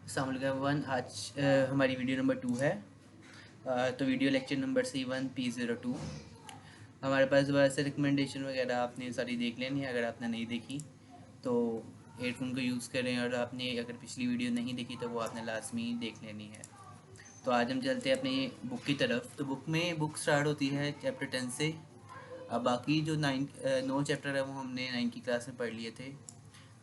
अस्सलाम वालेकुम एवरीवन। आज हमारी वीडियो नंबर 2 है। तो वीडियो लेक्चर नंबर C1P02। हमारे पास दोबारा से रिकमेंडेशन वगैरह आपने सारी देख लेनी है। अगर आपने नहीं देखी तो एयरफोन को यूज़ करें, और आपने अगर पिछली वीडियो नहीं देखी तो वो आपने लाजमी देख लेनी है। तो आज हम चलते हैं अपनी बुक की तरफ। तो बुक स्टार्ट होती है चैप्टर 10 से। अब बाकी जो 9 चैप्टर है वो हमने 9 की क्लास में पढ़ लिए थे।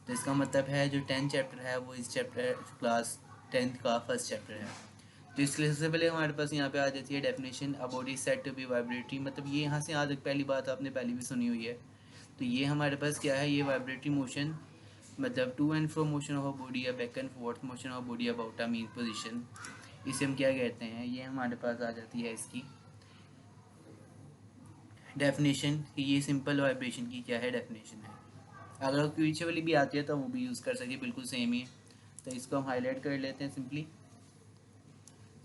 तो इसका मतलब है जो 10 चैप्टर है वो इस चैप्टर क्लास 10th का फर्स्ट चैप्टर है। तो इसलिए सबसे पहले हमारे पास यहाँ पे आ जाती है definition. A body is said to be vibratory, मतलब ये यहाँ से आज तक पहली बात आपने पहले भी सुनी हुई है। तो ये हमारे पास क्या है, ये वाइब्रेटरी मोशन, मतलब to and fro motion of body या back and forth motion of body about a mean position. इसे हम क्या कहते हैं, ये हमारे पास आ जाती है इसकी डेफिनेशन कि ये सिंपल वाइब्रेशन की क्या है डेफिनेशन है। अगर पीछे वाली भी आती है तो वो भी यूज़ कर सके, बिल्कुल सेम ही है। तो इसको हम हाईलाइट कर लेते हैं सिंपली।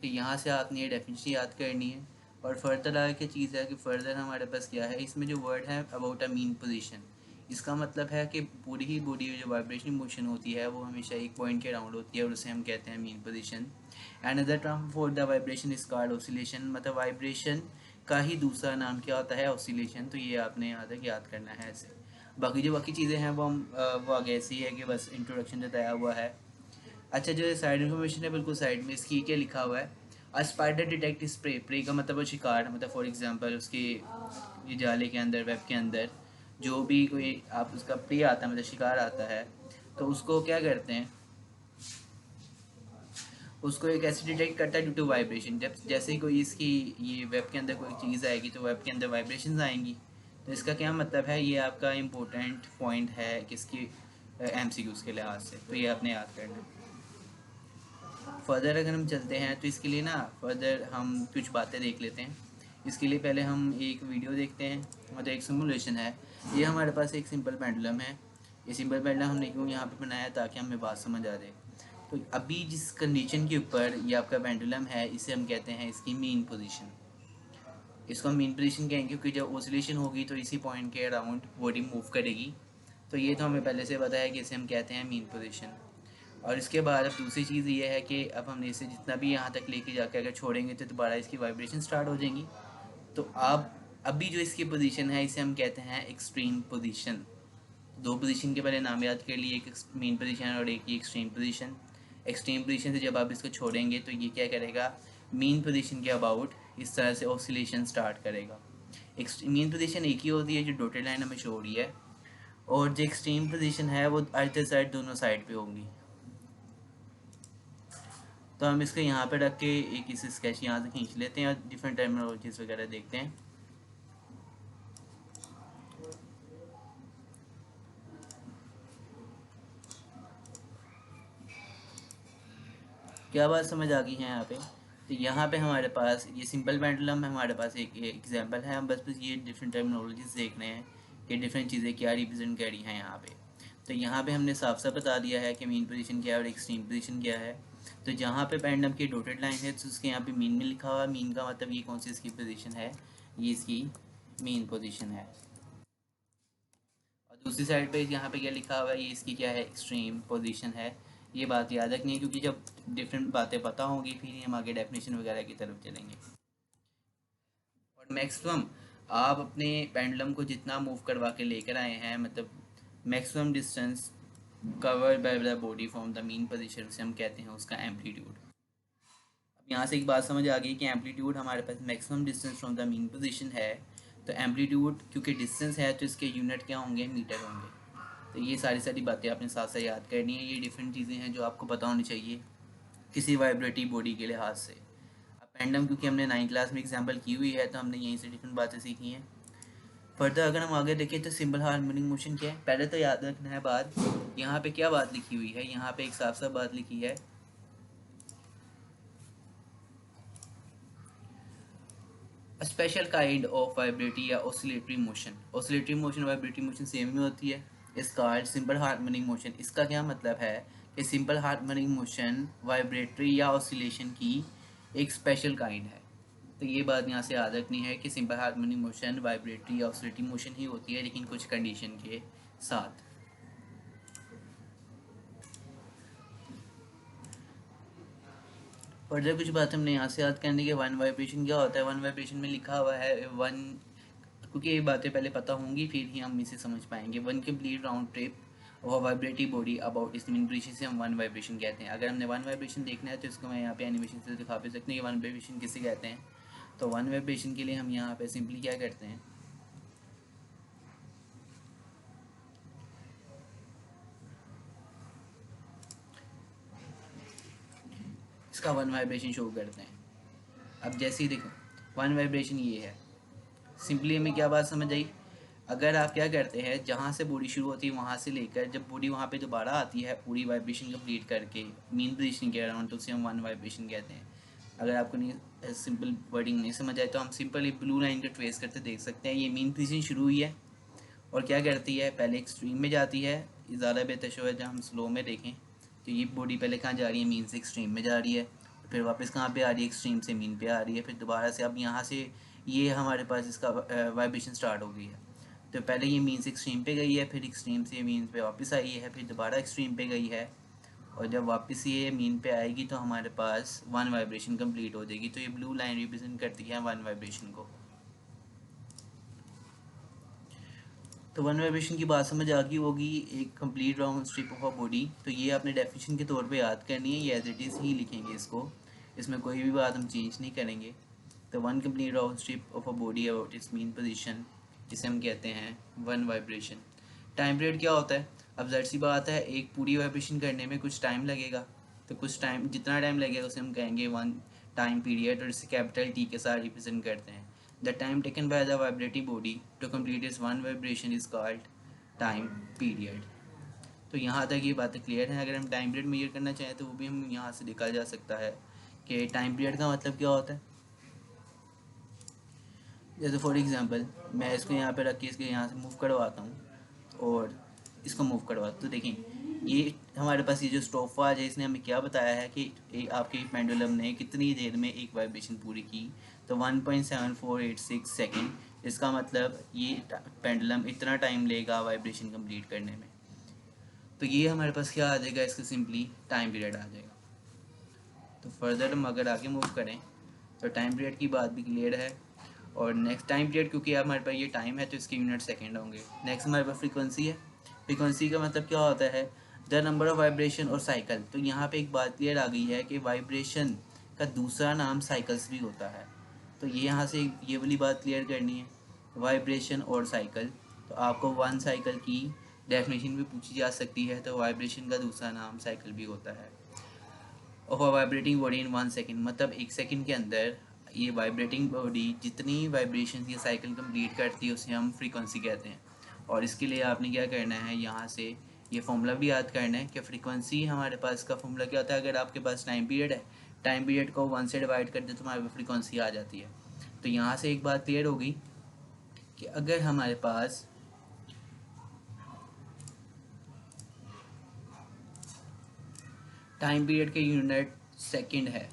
तो यहाँ से आपने ये डेफिनेशन याद करनी है। और फर्दर आगे चीज़ है कि फर्दर हमारे पास क्या है, इसमें जो वर्ड है अबाउट अ मीन पोजीशन, इसका मतलब है कि पूरी ही बॉडी जो वाइब्रेशन मोशन होती है वो हमेशा एक पॉइंट के अराउंड होती है, और उसे हम कहते हैं mean position. And other term for the vibration is called oscillation, मतलब वाइब्रेशन का ही दूसरा नाम क्या होता है, ऑसिलेशन। तो ये आपने यहाँ तक याद करना है ऐसे। बाकी जो बाकी चीज़ें हैं वो हम वो आगे ऐसी है कि बस इंट्रोडक्शन बताया हुआ है। अच्छा, जो साइड इन्फॉर्मेशन है बिल्कुल साइड में इसकी क्या लिखा हुआ है, a spider detect spray. Prey का मतलब वो शिकार, मतलब फॉर एग्जांपल उसके ये जाले के अंदर, वेब के अंदर जो भी कोई आप उसका प्रे आता है, मतलब शिकार आता है, तो उसको क्या करते हैं, उसको एक ऐसे डिटेक्ट करता है ड्यू टू वाइब्रेशन। जब जैसे ही कोई इसकी ये वेब के अंदर कोई चीज़ आएगी तो वेब के अंदर वाइब्रेशंस आएंगी। तो इसका क्या मतलब है, ये आपका इम्पोर्टेंट पॉइंट है किसकी MCQs के लिहाज से, तो ये आपने याद करना है। फर्दर अगर हम चलते हैं तो इसके लिए ना फर्दर हम कुछ बातें देख लेते हैं। इसके लिए पहले हम एक वीडियो देखते हैं, मतलब एक सिमुलेशन है। ये हमारे पास एक सिंपल पेंडुलम है। ये सिंपल पेंडुलम हमने क्यों यहाँ पे बनाया, ताकि हमें बात समझ आ जाए। तो अभी जिस कंडीशन के ऊपर ये आपका पेंडुलम है, इसे हम कहते हैं इसकी मीन पोजीशन। इसको हम मीन पोजीशन कहेंगे क्योंकि जब ओसिलेशन होगी तो इसी पॉइंट के अराउंड बॉडी मूव करेगी। तो ये तो हमें पहले से पता है कि इसे हम कहते हैं मीन पोजीशन। और इसके बाद अब दूसरी चीज़ ये है कि अब हमने इसे जितना भी यहाँ तक लेके जाकर अगर छोड़ेंगे तो दोबारा इसकी वाइब्रेशन स्टार्ट हो जाएंगी। तो अब अभी जो इसकी पोजीशन है इसे हम कहते हैं एक्सट्रीम पोजीशन। दो पोजीशन के पहले नाम याद कर लिए, एक मेन पोजीशन और एक ही एक्सट्रीम पोजीशन। एक्सट्रीम पोजीशन से जब आप इसको छोड़ेंगे तो ये क्या करेगा, मेन पोजीशन के अबाउट इस तरह से ऑसिलेशन स्टार्ट करेगा। मेन पोजीशन एक ही होती है जो डॉटेड लाइन हमें शो हो रही है, और जो एक्सट्रीम पोजीशन है वो अदर साइड दोनों साइड पे होंगी। तो हम इसको यहाँ पे रख के एक इस स्केच यहाँ से खींच लेते हैं और डिफरेंट टर्मिनोलॉजीज वगैरह देखते हैं। क्या बात समझ आ गई है यहाँ पे। तो यहाँ पे हमारे पास ये सिंपल पेंडुलम है, हमारे पास एक एग्जांपल है। हम बस ये डिफरेंट टर्मिनोलॉजीज देख रहे हैं कि डिफरेंट चीज़ें क्या रिप्रेजेंट कर रही हैं यहाँ पे। तो यहाँ पे हमने साफ साफ बता दिया है कि मीन पोजीशन क्या है और एक्सट्रीम पोजीशन क्या है। तो जहाँ पे पेंडुलम की डॉटेड लाइन है तो उसके यहाँ पे मीन में लिखा हुआ है। मीन का मतलब ये कौन सी इसकी पोजीशन है, ये इसकी मीन पोजीशन है। और दूसरी साइड पे यहाँ पे क्या लिखा हुआ है, ये इसकी क्या है, एक्सट्रीम पोजीशन है। ये बात याद रखनी है क्योंकि जब डिफरेंट बातें पता होंगी फिर ही हम आगे डेफिनेशन वगैरह की तरफ चलेंगे। और मैक्सिमम आप अपने पेंडुलम को जितना मूव करवा के लेकर आए हैं, मतलब maximum distance cover by the body from the mean position, से हम कहते हैं उसका एम्पलीट्यूड। अब यहाँ से एक बात समझ आ गई कि एम्पलीट्यूड हमारे पास maximum distance from the mean position है। तो एम्पलीट्यूड क्योंकि डिस्टेंस है तो इसके यूनिट क्या होंगे, मीटर होंगे। तो ये सारी सारी बातें आपने साथ साथ याद करनी है। ये डिफरेंट चीज़ें हैं जो आपको पता होनी चाहिए किसी वाइब्रेटरी बॉडी के लिहाज से। अब पेंडुलम क्योंकि हमने 9th क्लास में एग्जांपल की हुई है तो हमने यहीं से डिफरेंट बातें सीखी हैं। फर्दर अगर हम आगे देखें तो सिंपल हार्मोनिक मोशन क्या है, पहले तो याद रखना है बात, यहाँ पे क्या बात लिखी हुई है, यहाँ पे एक साफ साफ बात लिखी है, स्पेशल काइंड ऑफ वाइब्रेटरी या oscillatory motion. Oscillatory motion vibratory motion same ही होती है। इसका सिंपल हार्मोनिक मोशन, इसका क्या मतलब है कि सिंपल हार्मोनिक मोशन वाइब्रेटरी या ऑसिलेशन की एक स्पेशल काइंड है। तो ये बात यहाँ से याद रखनी है कि सिंपल हार्मोनिक मोशन वाइब्रेटरी या ऑसिलेटरी मोशन ही होती है, लेकिन कुछ कंडीशन के साथ। फर्दर कुछ बात हमने यहाँ से याद करने के, वन वाइब्रेशन क्या होता है। वन वाइब्रेशन में लिखा हुआ है वन, क्योंकि ये बातें पहले पता होंगी फिर ही हम इसे समझ पाएंगे। वन कंप्लीट राउंड ट्रिप और वाइब्रेटिव बॉडी अबाउट इस मीन पोजीशन से हम वन वाइब्रेशन कहते हैं। अगर हमने वन वाइब्रेशन देखना है तो इसको मैं यहाँ पे एनिमेशन से दिखा भी सकते हैं कि वन वाइब्रेशन किसे कहते हैं। तो वन वाइब्रेशन के लिए हम यहाँ पे सिंपली क्या करते हैं, इसका वन वाइब्रेशन शो करते हैं। अब जैसे ही देखो वन वाइब्रेशन ये है, सिंपली हमें क्या बात समझ आई। अगर आप क्या करते हैं, जहाँ से बॉडी शुरू होती है वहाँ से लेकर जब बॉडी वहाँ पे दोबारा आती है पूरी वाइब्रेशन कंप्लीट करके मीन पोजीशन के अराउंड, तो उसे हम वन वाइब्रेशन कहते हैं। अगर आपको नहीं सिंपल वर्डिंग नहीं समझ आए तो हम सिंपल एक ब्लू लाइन का ट्रेस करते देख सकते हैं। ये मीन पोजीशन शुरू हुई है और क्या करती है, पहले एक्सट्रीम में जाती है। ये ज़्यादा बेहतर शो है जब हम स्लो में देखें तो ये बॉडी पहले कहाँ जा रही है, मीन से एक्सट्रीम में जा रही है, फिर वापस कहाँ पे आ रही है, एक्सट्रीम से मीन पे आ रही है, फिर दोबारा से अब यहाँ से ये हमारे पास इसका वाइब्रेशन स्टार्ट हो गई है। तो पहले ये मीन से एक्सट्रीम पे गई है, फिर एक्सट्रीम से मीन पे वापस आई है, फिर दोबारा एक्सट्रीम पे गई है, और जब वापस ये मीन पे आएगी तो हमारे पास वन वाइब्रेशन कंप्लीट हो जाएगी। तो ये ब्लू लाइन रिप्रेजेंट करती है वन वाइब्रेशन को। तो वन वाइब्रेशन की बात समझ आ गई होगी, एक complete round strip of a body. तो ये आपने डेफिनेशन के तौर पे याद करनी है, ये एज इट इज़ ही लिखेंगे इसको, इसमें कोई भी बात हम चेंज नहीं करेंगे। तो one complete round strip of a body about it's mean position, जिसे हम कहते हैं वन वाइब्रेशन। टाइम पीरियड क्या होता है, अब ज़ाहिर सी बात है एक पूरी वाइब्रेशन करने में कुछ टाइम लगेगा, तो कुछ टाइम जितना टाइम लगेगा उसे हम कहेंगे वन टाइम पीरियड, और इसे कैपिटल टी के साथ रिप्रेजेंट करते हैं। The time taken by the vibrating body to complete its one vibration is called time period. तो यहाँ तक ये बातें क्लियर हैं। अगर हम टाइम पीरियड मेजर करना चाहें तो वो भी हम यहाँ से निकाल जा सकता है कि टाइम पीरियड का मतलब क्या होता है। जैसे फॉर एग्जांपल मैं इसको यहाँ पे रख के इसके यहाँ से मूव करवाता हूँ और इसको मूव करवाता हूँ, तो देखें ये हमारे पास ये जो स्टॉपवॉच है इसने हमें क्या बताया है कि आपके पेंडुलम ने कितनी देर में एक वाइब्रेशन पूरी की। तो 1.7486 सेकेंड, इसका मतलब ये पेंडुलम इतना टाइम लेगा वाइब्रेशन कंप्लीट करने में। तो ये हमारे पास क्या आ जाएगा, इसका सिंपली टाइम पीरियड आ जाएगा। तो फर्दर हम अगर आगे मूव करें तो टाइम पीरियड की बात भी क्लियर है। और नेक्स्ट टाइम पीरियड, क्योंकि हमारे पास ये टाइम है तो इसके यूनिट सेकेंड होंगे। नेक्स्ट हमारे पास फ्रीक्वेंसी है। फ्रीक्वेंसी का मतलब क्या होता है, द नंबर ऑफ वाइब्रेशन और साइकिल। तो यहाँ पे एक बात क्लियर आ गई है कि वाइब्रेशन का दूसरा नाम साइकिल्स भी होता है। तो ये यहाँ से ये वाली बात क्लियर करनी है, वाइब्रेशन और साइकिल। तो आपको वन साइकिल की डेफिनेशन भी पूछी जा सकती है, तो वाइब्रेशन का दूसरा नाम साइकिल भी होता है। Of a vibrating body in 1 second, मतलब 1 सेकेंड के अंदर ये वाइब्रेटिंग बॉडी जितनी वाइब्रेशन की साइकिल कंप्लीट करती है उसे हम फ्रीक्वेंसी कहते हैं। और इसके लिए आपने क्या करना है, यहाँ से ये फॉर्मूला भी याद करना है कि फ्रीक्वेंसी हमारे पास का फॉर्मूला क्या होता है। अगर आपके पास टाइम पीरियड है, टाइम पीरियड को 1 से डिवाइड कर दे तो हमारे पास फ्रीक्वेंसी आ जाती है। तो यहाँ से एक बात क्लियर होगी कि अगर हमारे पास टाइम पीरियड के यूनिट सेकंड है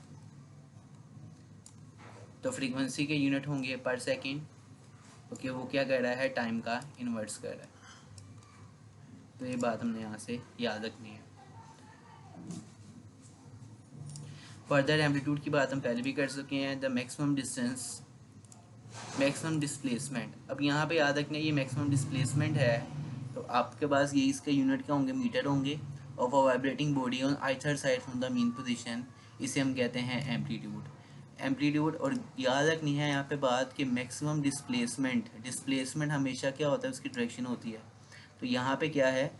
तो फ्रीक्वेंसी के यूनिट होंगे पर सेकंड, क्योंकि वो क्या कर रहा है, टाइम का इन्वर्स कर रहा है। तो ये बात हमने यहाँ से याद रखनी है। फर्दर एम्पलीट्यूड की बात हम पहले भी कर चुके हैं। The maximum distance, maximum displacement. अब यहाँ पे याद रखना ये मैक्सिमम डिस्प्लेसमेंट है, तो आपके पास ये इसके यूनिट क्या होंगे, मीटर होंगे। Of a vibrating body on either side from the mean position, इसे हम कहते हैं एम्पलीट्यूड। एम्पलीट्यूड, और याद रखनी है यहाँ पे बात कि मैक्सिमम डिस्प्लेसमेंट, डिस्प्लेसमेंट हमेशा क्या होता है, उसकी डायरेक्शन होती है। तो यहाँ पे क्या है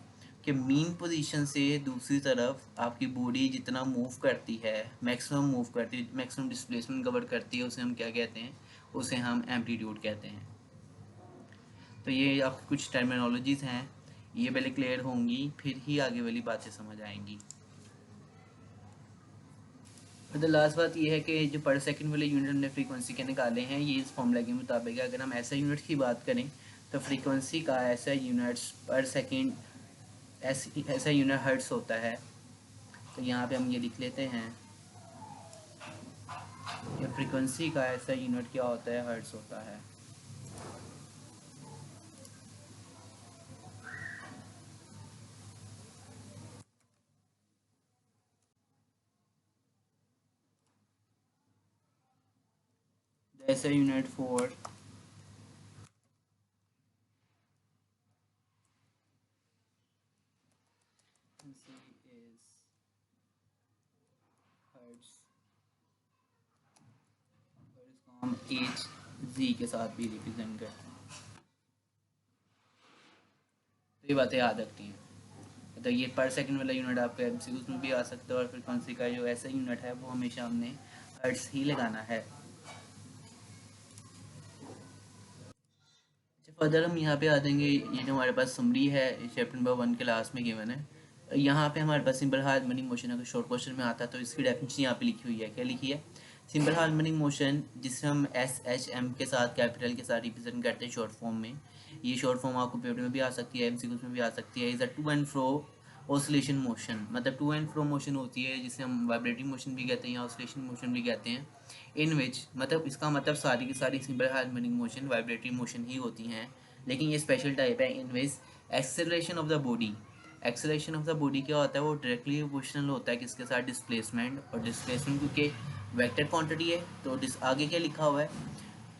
कि मीन पोजीशन से दूसरी तरफ आपकी बॉडी जितना मूव करती है, मैक्सिमम मूव करती है, मैक्सिमम डिस्प्लेसमेंट कवर करती है, उसे हम क्या कहते हैं, उसे हम एम्पलीट्यूड कहते हैं। तो ये आपकी कुछ टर्मिनोलॉजीज़ हैं, ये पहले क्लियर होंगी फिर ही आगे वाली बातें समझ आएंगी। तो लास्ट बात ये है कि जो पर सेकंड वाले यूनिट हमने फ्रीक्वेंसी के निकाले हैं ये इस फॉर्मूला के मुताबिक है। अगर हम ऐसा यूनिट की बात करें तो फ्रीक्वेंसी का ऐसा यूनिट्स पर सेकंड, ऐसा यूनिट हर्ट्स होता है। तो यहाँ पे हम ये लिख लेते हैं कि फ्रीक्वेंसी का ऐसा यूनिट क्या होता है, हर्ट्स होता है। The SI unit for is hertz, और इसको हम एच जी के साथ भी रिप्रेजेंट करते हैं। तो ये बातें याद रखती हैं। तो ये पर सेकंड वाला यूनिट आपके एमसीक्यूज में भी आ सकता है, और फ्रीक्वेंसी का जो ऐसा यूनिट है वो हमेशा हमने हर्ट्ज ही लगाना है। फर्दर हम यहाँ पे आ जाएंगे, ये जो हमारे पास समरी है चैप्टर नंबर 1 के लास्ट में गिवन है। यहाँ पे हमारे पास सिंपल हार्मोनिक मोशन अगर शॉर्ट क्वेश्चन में आता है तो इसकी डेफिनेशन यहाँ पे लिखी हुई है। क्या लिखी है? सिंपल हार्मोनिक मोशन, जिसे हम एस एच एम के साथ कैपिटल के साथ रिप्रेजेंट करते हैं शॉर्ट फॉर्म में। ये शॉर्ट फॉर्म आपको पेपर में भी आ सकती है, एमसीक्यूज में भी आ सकती है। Is a to and fro oscillation motion, मतलब टू एंड फ्रो मोशन होती है जिसे हम वाइब्रेटिंग मोशन भी कहते हैं या ऑसिलेशन मोशन भी कहते हैं। इन विच, मतलब इसका मतलब सारी की सारी simple harmonic motion vibrating motion ही होती हैं, लेकिन ये स्पेशल टाइप है। In which acceleration of the body, acceleration of the body क्या होता है, वो डायरेक्टली प्रोपोर्शनल होता है किसके साथ? डिस्प्लेसमेंट। और डिस्प्लेसमेंट क्योंकि वेक्टर क्वांटिटी है तो आगे क्या लिखा हुआ है?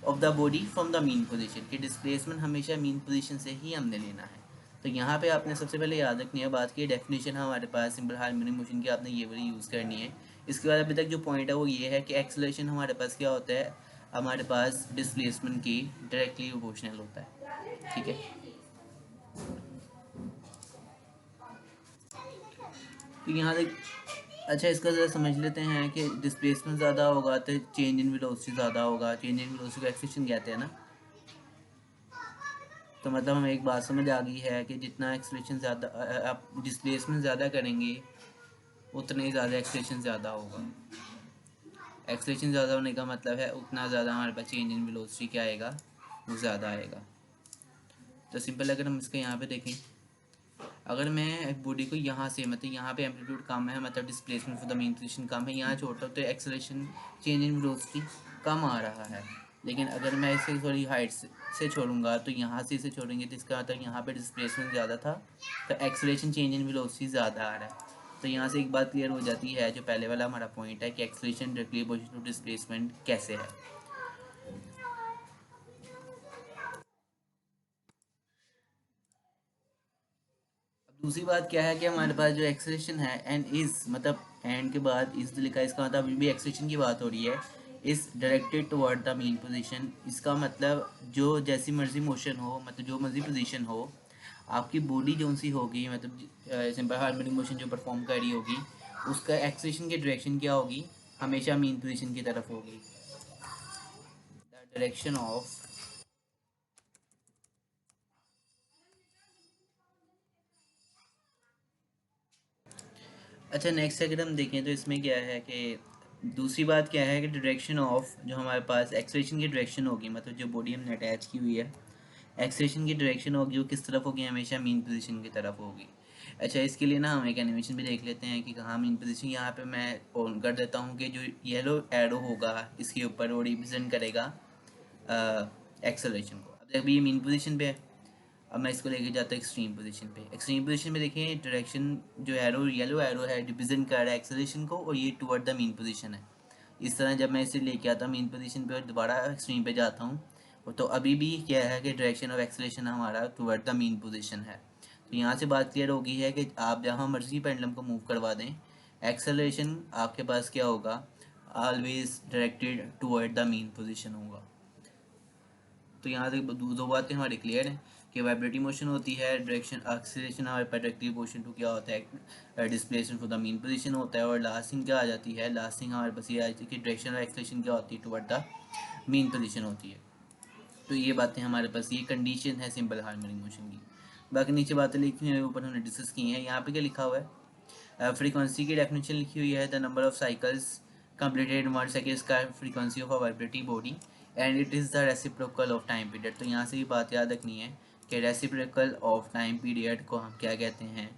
Of the body from the mean position, कि डिस्प्लेसमेंट हमेशा मीन पोजीशन से ही हमने लेना है। तो यहाँ पे आपने सबसे पहले याद रखनी है बात की डेफिनेशन हमारे पास सिंपल हार्मोनिक मोशन की, आपने ये वाली यूज़ करनी है। इसके बाद अभी तक जो पॉइंट है वो ये है कि एक्सेलरेशन हमारे पास क्या होता है, हमारे पास डिस्प्लेसमेंट की डायरेक्टली प्रोपोर्शनल होता है। ठीक है, तो यहाँ तक अच्छा। इसका ज़रा समझ लेते हैं कि डिस्प्लेसमेंट ज़्यादा होगा तो चेंज इन वेलोसिटी ज़्यादा होगा। चेंज इन वेलोसिटी को एक्सेलरेशन कहते हैं ना। तो मतलब हमें एक बात समझ आ गई है कि जितना एक्सेलरेशन ज़्यादा आप डिस्प्लेसमेंट ज़्यादा करेंगे उतना ही ज़्यादा एक्सेलरेशन ज़्यादा होगा। एक्सेलरेशन ज़्यादा होने का मतलब है उतना ज़्यादा हमारे पास चेंज इन वेलोसिटी क्या आएगा, वो ज़्यादा आएगा। तो सिंपल अगर हम इसके यहाँ पे देखें, अगर मैं एक बॉडी को यहाँ से, मतलब यहाँ पे एम्पलीट्यूड कम है, मतलब displacement for the mean position कम है, यहाँ छोड़ता हूँ तो एक्सेलरेशन चेंज इन वेलोसिटी कम आ रहा है। लेकिन अगर मैं इसे थोड़ी हाइट से छोड़ूंगा तो यहाँ से इसे छोड़ेंगे तो इसका मतलब यहाँ पे डिस्प्लेसमेंट ज़्यादा था तो एक्सेलरेशन चेंज इन वेलोसिटी ज़्यादा आ रहा है। तो यहाँ से एक बात क्लियर हो जाती है, जो पहले वाला हमारा पॉइंट है कि acceleration directly opposite to displacement कैसे है। दूसरी बात क्या है कि हमारे पास जो एक्सेलरेशन है एंड इज, मतलब एंड के बाद इज लिखा है, इसका मतलब अभी भी एक्सेलरेशन की बात हो रही है। Is directed toward the mean position, इसका मतलब जो जैसी मर्जी मोशन हो, मतलब जो मर्जी पोजीशन हो, आपकी बॉडी जो सी होगी, मतलब सिंपल हार्मोनिक मोशन जो परफॉर्म कर रही होगी, उसका एक्सेलरेशन की डायरेक्शन क्या होगी? हमेशा मेन पोजीशन की तरफ होगी। द डायरेक्शन ऑफ, अच्छा नेक्स्ट अगर हम देखें तो इसमें क्या है कि दूसरी बात क्या है कि डायरेक्शन ऑफ जो हमारे पास एक्सेलरेशन की डायरेक्शन होगी, मतलब जो बॉडी हमने अटैच की हुई है, एक्सेलरेशन की डायरेक्शन होगी वो किस तरफ होगी? हमेशा मीन पोजीशन की तरफ होगी। अच्छा, इसके लिए ना हम एक एनिमेशन भी देख लेते हैं कि कहाँ मीन पोजीशन। यहाँ पे मैं ऑन कर देता हूँ कि जो येलो एरो होगा इसके ऊपर वो रिप्रेजेंट करेगा एक्सेलरेशन को। अब अभी ये मीन पोजीशन पे है, अब मैं इसको लेके जाता हूँ एक्सट्रीम पोजीशन पे। एक्सट्रीम पोजीशन में देखिए डायरेक्शन जो एरो, येलो एरो है, रिप्रेजेंट कर रहा है एक्सेलरेशन को, और ये टुवर्ड द मीन पोजीशन है। इस तरह जब मैं इसे लेके आता हूँ मीन पोजीशन पे और दोबारा एक्सट्रीम पे जाता हूँ तो अभी भी क्या है कि डायरेक्शन ऑफ एक्सेलरेशन हमारा टुवर्ड द मीन पोजीशन है। तो यहाँ से बात क्लियर होगी है कि आप जहाँ मर्जी पेंडुलम को मूव करवा दें, एक्सेलरेशन आपके पास क्या होगा? Always directed toward the mean position होगा। तो यहाँ तक दो बातें हमारी क्लियर हैं कि वाइब्रेटिंग मोशन होती है, डायरेक्शन एक्सेलरेशन हमारे पास डायरेक्टली पोजीशन टू क्या होता है? Displacement for the mean position होता है। और लास्टिंग क्या आ जाती है? लास्टिंग हमारे पास ये आ जाती है कि डायरेक्शन और एक्सेलरेशन क्या होती है? टुवर्ड द मीन पोजीशन होती है। तो ये बातें हमारे पास, ये कंडीशन है सिंपल हार्मोनिक मोशन की। बाकी नीचे बातें लिखी हुई है ऊपर हमने डिस्कस की हैं। यहाँ पे क्या लिखा हुआ है? फ्रीक्वेंसी की डेफिनेशन लिखी हुई है, the number of cycles completed in 1 second का frequency of a vibrating body and it is the reciprocal of time period. तो यहाँ से ये बात याद रखनी है कि रेसिप्रोकल ऑफ टाइम पीरियड को हम क्या कहते हैं?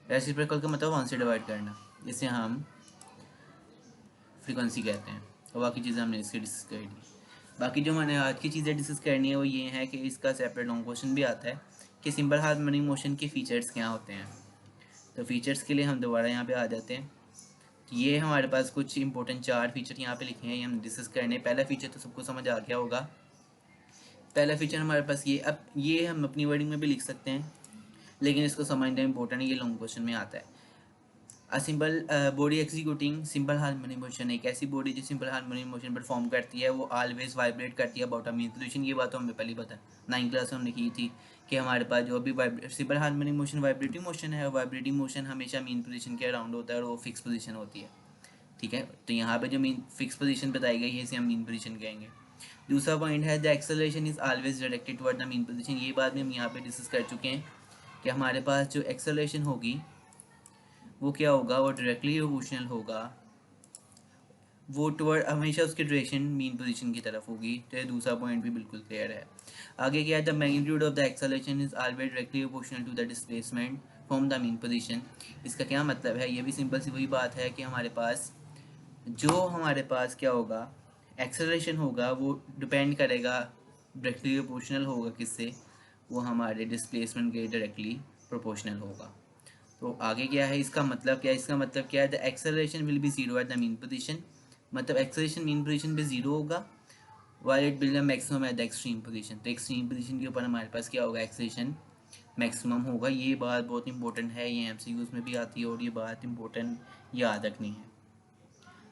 रेसिप्रोकल का मतलब 1 से डिवाइड करना, जिसे हम फ्रीक्वेंसी कहते हैं। और बाकी चीज़ें हमने इसके डिस्कस कर ली। बाकी जो मैंने आज की चीज़ें डिस्कस करनी है वो ये है कि इसका सेपरेट लॉन्ग क्वेश्चन भी आता है कि सिंपल हार्मोनिक मोशन के फीचर्स क्या होते हैं। तो फीचर्स के लिए हम दोबारा यहाँ पे आ जाते हैं ये हमारे पास कुछ इंपॉर्टेंट 4 फीचर यहाँ पे लिखे हैं, ये हम डिस्कस करने। पहला फीचर तो सबको समझ आ गया होगा। पहला फीचर हमारे पास ये, अब ये हम अपनी वर्डिंग में भी लिख सकते हैं, लेकिन इसको समझना इंपॉर्टेंट है, ये लॉन्ग क्वेश्चन में आता है। A simple body executing simple harmonic motion, एक ऐसी बॉडी जो सिंपल हार्मोनिक मोशन परफॉर्म करती है, वो ऑलवेज वाइब्रेट करती है अबाउट अ मीन पोजीशन। ये बात तो हमें पहले पता है, 9th क्लास में हमने की थी कि हमारे पास जो भी simple harmonic motion vibrating motion है, वाइब्रेटिंग मोशन हमेशा मीन पोजीशन के अराउंड होता है और वो फिक्स पोजीशन होती है। ठीक है, तो यहाँ पे जो मीन फिक्स पोजीशन बताई गई है इसे हम मीन पोजीशन कहेंगे। दूसरा पॉइंट है the acceleration is always directed toward the mean position. ये बात भी हम यहाँ पे डिस्कस कर चुके हैं कि हमारे पास जो एक्सेलरेशन होगी वो क्या होगा, वो डायरेक्टली प्रोपोर्शनल होगा, वो टुवर्ड हमेशा उसकी डायरेक्शन मीन पोजीशन की तरफ होगी। तो ये दूसरा पॉइंट भी बिल्कुल क्लियर है। आगे क्या है, the magnitude of the acceleration is always directly proportional to the displacement from the mean position. इसका क्या मतलब है, ये भी सिंपल सी वही बात है कि हमारे पास क्या होगा, एक्सेलरेशन होगा, वो डिपेंड करेगा, डायरेक्टली प्रोपोर्शनल होगा किससे, वो हमारे डिस्प्लेसमेंट के डायरेक्टली प्रोपोर्शनल होगा। तो आगे क्या है, इसका मतलब क्या है, इसका मतलब क्या है, the acceleration will be zero at the mean position. मतलब एक्सेलरेशन मीन पोजीशन पे जीरो होगा, while it will maximum at the extreme position. तो एक्सट्रीम पोजीशन के ऊपर हमारे पास क्या होगा, एक्सेलरेशन मैक्सिमम होगा। ये बात बहुत इंपॉर्टेंट है, ये एमसीक्यूज में भी आती है और ये बात इंपॉर्टेंट याद रखनी है।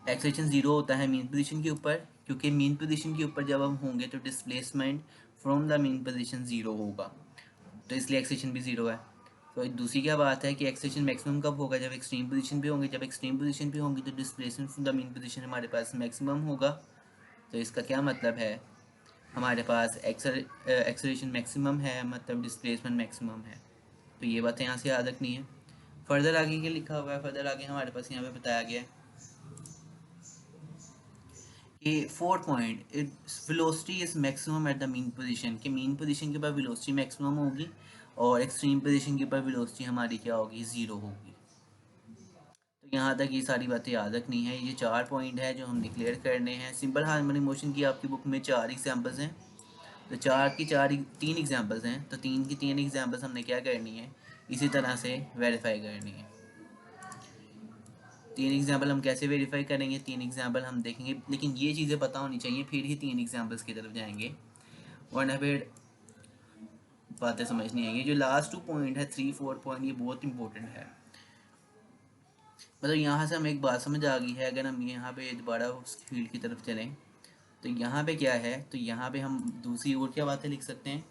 एक्सेलरेशन जीरो होता है मीन पोजीशन के ऊपर, क्योंकि मीन पोजीशन के ऊपर जब हम होंगे तो displacement from the mean position zero होगा, तो इसलिए एक्सेलरेशन भी जीरो है। तो दूसरी क्या बात है कि एक्सेलरेशन मैक्सिमम कब होगा, जब एक्सट्रीम पोजीशन पे होंगे। जब एक्सट्रीम पोजीशन पे होंगे तो displacement from the mean position हमारे पास मैक्सिमम होगा। तो इसका क्या मतलब है, हमारे पास एक्सेलरेशन मैक्सिमम है, मतलब डिस्प्लेसमेंट मैक्सिमम है। तो ये बातें यहाँ से याद रखनी है। फर्दर आगे क्या लिखा हुआ है, फर्दर आगे हमारे पास यहाँ पे बताया गया है कि 4 point velocity is maximum at the mean position, कि मीन पोजीशन के ऊपर वेलोसिटी मैक्सिमम होगी और एक्सट्रीम पोजीशन के ऊपर वेलोसिटी हमारी क्या होगी, ज़ीरो होगी। तो यहाँ तक ये सारी बातें याद रखनी है। ये 4 पॉइंट है जो हम डिक्लेयर करने हैं। सिंपल हार्मोनिक मोशन की आपकी बुक में 4 एग्जांपल्स हैं, तो 4 की 4 3 एग्जांपल्स हैं, तो 3 की 3 एग्जांपल्स हमने क्या करनी है, इसी तरह से वेरीफाई करनी है। 3 एग्जांपल हम कैसे वेरीफाई करेंगे, 3 एग्जांपल हम देखेंगे, लेकिन ये चीज़ें पता होनी चाहिए, फिर ही 3 एग्जांपल्स की तरफ जाएंगे, वरना फिर बातें समझ नहीं आएंगी। जो लास्ट 2 पॉइंट है, 3 4 पॉइंट, ये बहुत इंपॉर्टेंट है। मतलब यहाँ से हमें एक बात समझ आ गई है, अगर हम यहाँ पे दोबारा उस फील्ड की तरफ चलें तो यहाँ पे क्या है, तो यहाँ पे हम दूसरी और क्या बातें लिख सकते हैं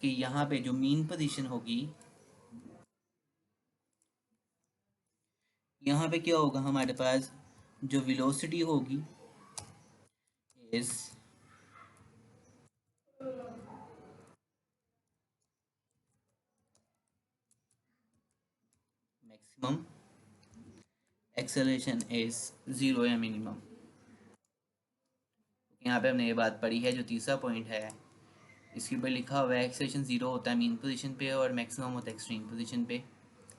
कि यहाँ पे जो मीन पोजीशन होगी, यहाँ पे क्या होगा, हमारे पास जो वेलोसिटी होगी इस मैक्सिमम, एक्सेलरेशन इज ज़ीरो या मिनिमम। यहाँ पे हमने ये बात पढ़ी है। जो तीसरा पॉइंट है इसके ऊपर लिखा हुआ है एक्सेलरेशन ज़ीरो होता है मीन पोजीशन पे और मैक्सिमम होता है एक्सट्रीम पोजीशन पे।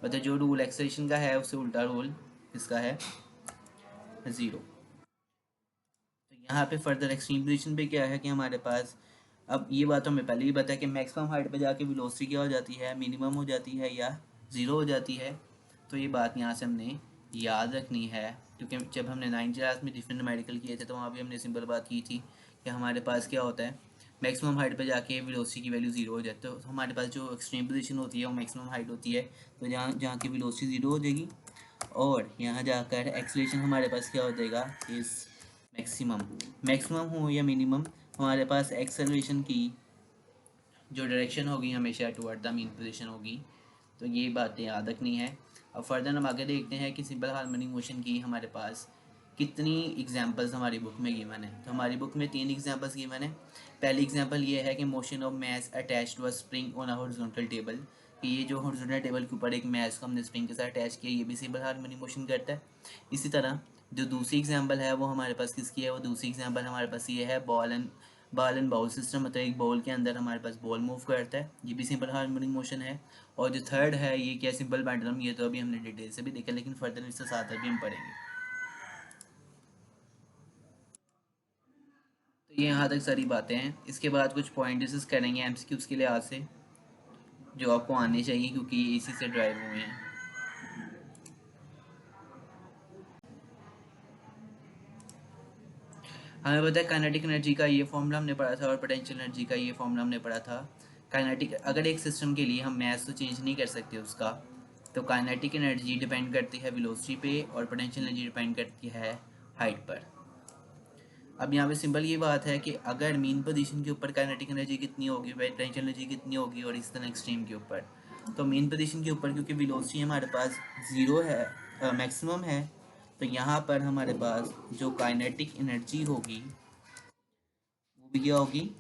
मतलब जो रूल एक्सेलरेशन का है उससे उल्टा रूल इसका है ज़ीरो। तो यहाँ पे फर्दर एक्सट्रीम पोजीशन पे क्या है कि हमारे पास, अब ये बात हमें पहले ही पता है कि मैक्सिमम हाइट पे जाके वेलोसिटी क्या हो जाती है, मिनिमम हो जाती है या ज़ीरो हो जाती है। तो ये बात यहाँ से हमने याद रखनी है, क्योंकि जब हमने 9th क्लास में डिफरेंट मेडिकल किए थे तो वहाँ भी हमने सिंपल बात की थी कि हमारे पास क्या होता है, मैक्सिमम हाइट पे जाके वेलोसिटी की वैल्यू ज़ीरो हो जाती है। तो हमारे पास जो एक्सट्रीम पोजीशन होती है वो मैक्सिमम हाइट होती है, तो जहाँ जहाँ की वेलोसिटी ज़ीरो हो जाएगी और यहाँ जाकर एक्सेलरेशन हमारे पास क्या हो जाएगा, इस मैक्सिमम। मैक्सिमम हो या मिनिमम, हमारे पास एक्सेलरेशन की जो डायरेक्शन होगी हमेशा टुवर्ड द मीन पोजीशन होगी। तो ये बातें याद रखनी है। अब फर्दर हम आगे देखते हैं कि सिंपल हार्मोनिक मोशन की हमारे पास कितनी एग्जांपल्स हमारी बुक में गिवन है। तो हमारी बुक में 3 एग्जांपल्स गिवन है। पहली एग्जांपल ये है कि motion of mass attach to a spring on a horizontal table, कि ये जो हॉरिजॉन्टल टेबल के ऊपर एक मैस को हमने स्प्रिंग के साथ अटैच किया, ये भी सिंपल हार्मोनिक मोशन करता है। इसी तरह जो दूसरी एग्जांपल है वो हमारे पास किसकी है, वो दूसरी एग्जांपल हमारे पास ये है बॉल एंड बाउल सिस्टम। मतलब एक बॉल के अंदर हमारे पास बॉल मूव करता है, ये भी सिंपल हार्मोनिक मोशन है। और जो थर्ड है ये क्या, सिंपल पेंडुलम, ये तो अभी हमने डिटेल से भी देखा, लेकिन फर्दर इसके साथ अभी हम पढ़ेंगे। तो ये यहाँ तक सारी बातें हैं। इसके बाद कुछ पॉइंट डिस्कस करेंगे एमसीक्यूज के लिहाज से, जो आपको आने चाहिए क्योंकि ये इसी से ड्राइव हुए हैं। हमें पता है काइनेटिक एनर्जी का ये फॉर्मूला हमने पढ़ा था और पोटेंशियल एनर्जी का ये फॉर्मूला हमने पढ़ा था। काइनेटिक, अगर एक सिस्टम के लिए हम मैथ तो चेंज नहीं कर सकते उसका, तो काइनेटिक एनर्जी डिपेंड करती है वेलोसिटी पे और पोटेंशियल एनर्जी डिपेंड करती है हाइट पर। अब यहाँ पे सिंपल ये बात है कि अगर मीन पोजीशन के ऊपर काइनेटिक एनर्जी कितनी होगी, पोटेंशियल एनर्जी कितनी होगी, और इस तरह एक्सट्रीम के ऊपर, तो मीन पोजीशन के ऊपर क्योंकि वेलोसिटी हमारे पास ज़ीरो है, मैक्सिमम है, तो यहाँ पर हमारे पास जो काइनेटिक एनर्जी होगी वो भी क्या होगी,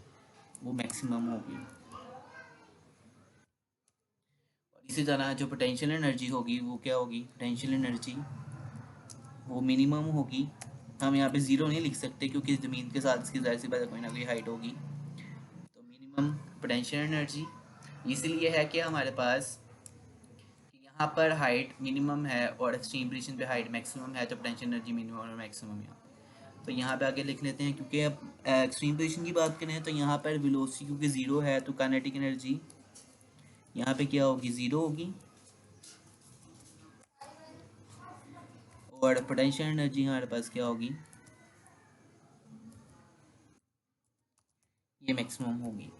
वो मैक्सिमम होगी। और इसी तरह जो पोटेंशियल एनर्जी होगी वो क्या होगी, पोटेंशियल एनर्जी वो मिनिमम होगी। हम यहाँ पे ज़ीरो नहीं लिख सकते क्योंकि ज़मीन के साथ इसकी ज़ाहिर सी बात है कोई ना कोई हाइट होगी। तो मिनिमम पोटेंशियल एनर्जी इसलिए है कि हमारे पास यहाँ पर हाइट मिनिमम है और एक्सट्रीम पोजीशन पे हाइट मैक्सिमम है, तो पोटेंशियल एनर्जी मिनिमम और मैक्सिमम है। तो यहाँ पे आगे लिख लेते हैं, क्योंकि अब एक्सट्रीम पोजीशन की बात करें तो यहाँ पर वेलोसिटी क्योंकि ज़ीरो है तो काइनेटिक एनर्जी यहाँ पे क्या होगी, ज़ीरो होगी, और पोटेंशियल एनर्जी हमारे पास क्या होगी, ये मैक्सिमम होगी।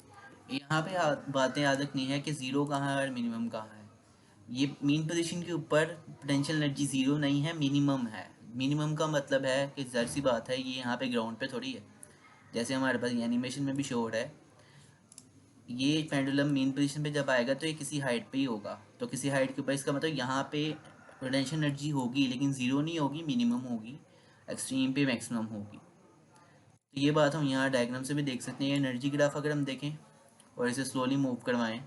यहाँ पे बातें याद रखनी है कि ज़ीरो कहाँ है और मिनिमम कहाँ है। ये मीन पोजीशन के ऊपर पोटेंशियल एनर्जी ज़ीरो नहीं है, मिनिमम है। मिनिमम का मतलब है कि ज़ाहिर सी बात है ये यहाँ पे ग्राउंड पे थोड़ी है, जैसे हमारे पास एनिमेशन में भी शो हो रहा है, ये पेंडुलम मीन पोजीशन पे जब आएगा तो ये किसी हाइट पे ही होगा, तो किसी हाइट के ऊपर, इसका मतलब यहाँ पे पोटेंशियल एनर्जी होगी लेकिन ज़ीरो नहीं होगी, मिनिमम होगी, एक्सट्रीम पे मैक्सिमम होगी। तो ये बात हम यहाँ डायग्राम से भी देख सकते हैं। एनर्जी ग्राफ अगर हम देखें और इसे स्लोली मूव करवाएं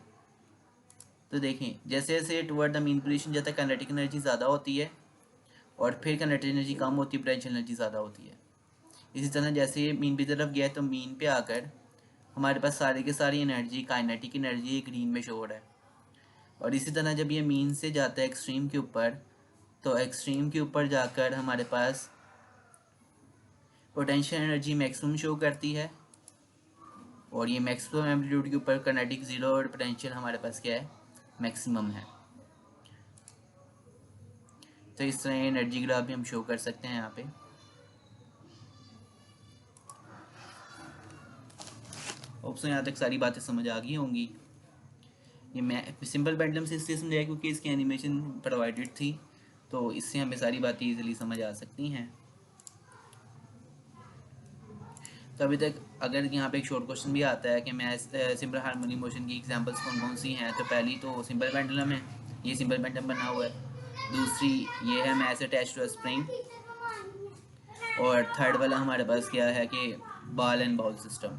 तो देखें जैसे जैसे टुवर्ड द मीन पोजीशन जाता है काइनेटिक एनर्जी ज़्यादा होती है, और फिर काइनेटिक एनर्जी कम होती है, पोटेंशियल एनर्जी ज़्यादा होती है। इसी तरह जैसे ये मीन की तरफ गया तो मीन पे आकर हमारे पास सारी की सारी एनर्जी काइनेटिक एनर्जी ग्रीन में शो हो रहा है। और इसी तरह जब ये मीन से जाता है एक्सट्रीम के ऊपर, तो एक्सट्रीम के ऊपर जाकर हमारे पास पोटेंशियल एनर्जी मैक्सिमम शो करती है, और ये मैक्सिमम एम्पलीट्यूड के ऊपर काइनेटिक ज़ीरो और पोटेंशियल हमारे पास क्या है, मैक्सिमम है। तो इस तरह एनर्जी ग्राफ भी हम शो कर सकते हैं यहाँ पे। ऑप्शन यहाँ तक सारी बातें समझ आ गई होंगी। ये मैं सिंपल पेंडुलम से इसलिए समझाया क्योंकि इसकी एनिमेशन प्रोवाइडेड थी, तो इससे हमें सारी बातें इजीली समझ आ सकती हैं। तो अभी तक अगर यहाँ पे एक शॉर्ट क्वेश्चन भी आता है कि मैं सिंपल हार्मोनिक मोशन की एग्जांपल्स कौन कौन सी हैं, तो पहली तो सिंपल पेंडुलम है, ये सिंपल पेंडुलम बना हुआ है। दूसरी ये है मैथ अटैच्ड टू स्प्रिंग, और थर्ड वाला हमारे पास क्या है कि बॉल एंड बाउल सिस्टम।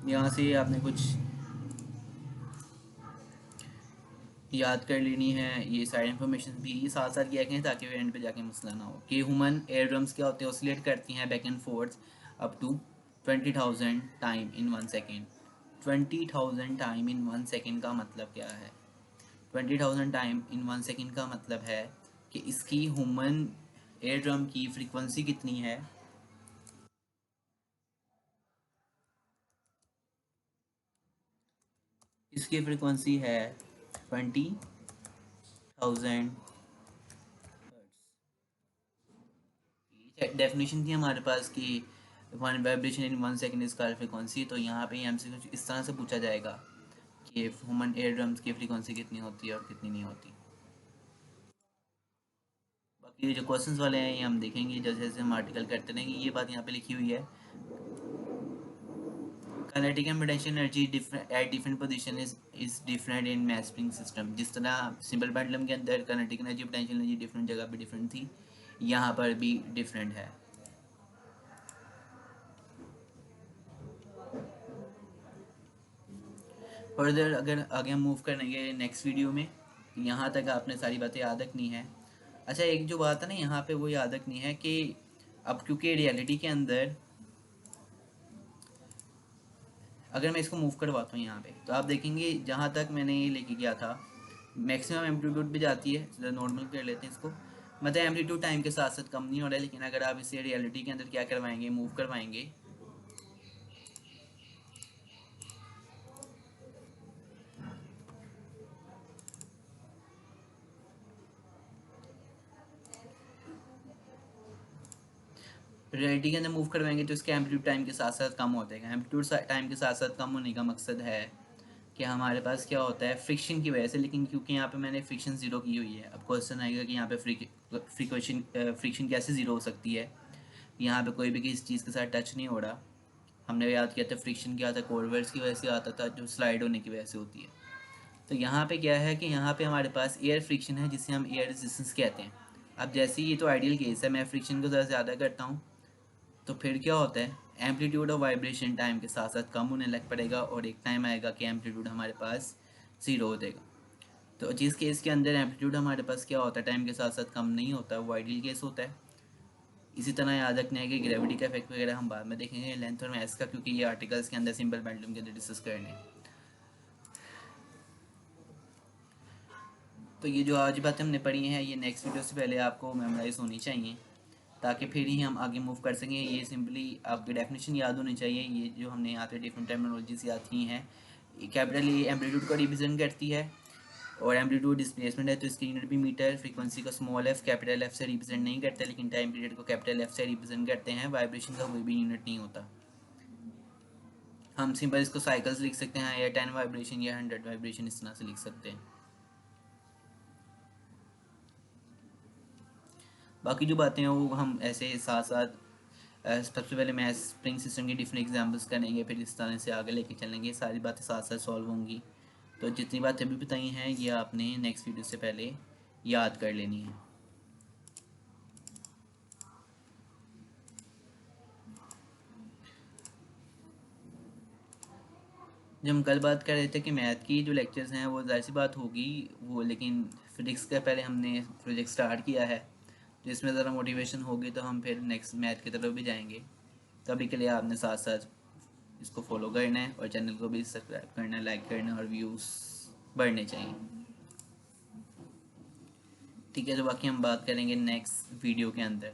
यहाँ से आपने कुछ याद कर लेनी है, ये सारी इन्फॉर्मेशन भी ये साथ साथ किया करें ताकि एंड पे जाके मसला ना हो कि ह्यूमन एयर ड्रम्स क्या होते हैं, ऑसिलेट करती हैं back and forth up to 20,000 time in 1 second. 20,000 time in 1 second का मतलब क्या है, 20,000 टाइम इन 1 सेकेंड का मतलब है कि इसकी ह्यूमन एयर ड्रम की फ्रीक्वेंसी कितनी है, इसकी फ्रीक्वेंसी है 20,000। डेफिनेशन थी हमारे पास कि one vibration in 1 second is called frequency, तो यहाँ पे हमसे कुछ इस तरह से पूछा जाएगा कि ह्यूमन एयर ड्रम्स की फ्रीक्वेंसी कितनी होती है और कितनी नहीं होती। बाकी जो क्वेश्चंस वाले हैं ये हम देखेंगे जैसे जैसे हम आर्टिकल करते रहेंगे। ये बात यहाँ पे लिखी हुई है, kinetic and potential energy at different position is different in math spring system. जिस तरह सिंपल पेंडुलम के अंदर kinetic energy potential energy different जगह पे डिफरेंट थी, यहाँ पर भी डिफरेंट है। फर्दर अगर आगे हम मूव करेंगे नेक्स्ट वीडियो में, यहाँ तक आपने सारी बातें याद रखनी है। अच्छा एक जो बात है ना यहाँ पे वो याद रखनी है कि अब क्योंकि रियलिटी के अंदर अगर मैं इसको मूव करवाता हूँ यहाँ पे, तो आप देखेंगे जहाँ तक मैंने ये लेके गया था मैक्सिमम एम्पलीट्यूड पे जाती है, नॉर्मल कर लेते हैं इसको, मतलब एम्पलीट्यूड टाइम के साथ साथ कम नहीं हो रहा है, लेकिन अगर आप इसे रियलिटी के अंदर क्या करवाएंगे, मूव करवाएंगे, रियलिटी के अंदर मूव करवाएंगे तो इसका एम्पलीट्यूड टाइम के साथ साथ कम हो जाएगा। एम्पलीट्यूड टाइम के साथ साथ कम होने का मकसद है कि हमारे पास क्या होता है फ्रिक्शन की वजह से, लेकिन क्योंकि यहाँ पे मैंने फ्रिक्शन ज़ीरो की हुई है, अब क्वेश्चन आएगा कि यहाँ पे फ्रिक्शन कैसे ज़ीरो हो सकती है। यहाँ पे कोई भी किसी चीज़ के साथ टच नहीं हो रहा। हमने याद किया था फ्रिक्शन क्या था, कोलवर्स की वजह से आता था, जो स्लाइड होने की वजह से होती है। तो यहाँ पे क्या है कि यहाँ पे हमारे पास एयर फ्रिक्शन है जिसे हम एयर रेजिस्टेंस कहते हैं। अब जैसे ये तो आइडियल केस है, मैं फ्रिक्शन को ज़रा ज़्यादा करता हूँ तो फिर क्या होता है एम्पलीट्यूड ऑफ वाइब्रेशन टाइम के साथ साथ कम होने लग पड़ेगा और एक टाइम आएगा कि एम्पलीट्यूड हमारे पास ज़ीरो हो जाएगा। तो जिस केस के अंदर एम्पलीट्यूड हमारे पास क्या होता है टाइम के साथ साथ कम नहीं होता, वो आइडियल केस होता है। इसी तरह याद रखना है कि ग्रेविटी का इफेक्ट वगैरह हम बाद में देखेंगे लेंथ और मैथ्स का, क्योंकि ये आर्टिकल्स के अंदर सिंपल पेंडुलम के अंदर डिस्कस करने हैं। तो ये जो आज बातें हमने पढ़ी हैं ये नेक्स्ट वीडियो से पहले आपको मेमोराइज होनी चाहिए, ताकि फिर ही हम आगे मूव कर सकें। ये सिंपली आपकी डेफिनेशन याद होनी चाहिए। ये जो हमने यहाँ पे डिफरेंट टर्मिनोलॉजीज याद की हैं, कैपिटल ए एम्पलीट्यूड को रिप्रेजेंट करती है और एम्पलीट्यूड डिस्प्लेसमेंट है तो इसकी यूनिट भी मीटर। फ्रीक्वेंसी को स्मॉल एफ कैपिटल एफ से रिप्रेजेंट नहीं करते, लेकिन टाइम पीरियड को कैपिटल एफ से रिप्रेजेंट करते हैं। वाइब्रेशन का कोई भी यूनिट नहीं होता। हम सिंपल इसको साइकिल्स लिख सकते हैं या 10 वाइब्रेशन या 100 वाइब्रेशन इस तरह से लिख सकते हैं। बाकी जो बातें हैं वो हम ऐसे साथ साथ सबसे पहले मैं स्प्रिंग सिस्टम की डिफरेंट एग्जांपल्स करेंगे, फिर इस तरह से आगे लेके चलेंगे, सारी बातें साथ साथ सॉल्व होंगी। तो जितनी बातें अभी बताई हैं ये आपने नेक्स्ट वीडियो से पहले याद कर लेनी है। जब हम कल बात कर रहे थे कि मैथ की जो लेक्चर्स हैं वो ज़ाहिर सी बात होगी वो, लेकिन फिजिक्स का पहले हमने प्रोजेक्ट स्टार्ट किया है, तो इसमें ज़रा मोटिवेशन होगी तो हम फिर नेक्स्ट मैथ की तरफ भी जाएंगे। तो अभी के लिए आपने साथ साथ इसको फॉलो करना है और चैनल को भी सब्सक्राइब करना है, लाइक करना है और व्यूज़ बढ़ने चाहिए। ठीक है, तो बाकी हम बात करेंगे नेक्स्ट वीडियो के अंदर।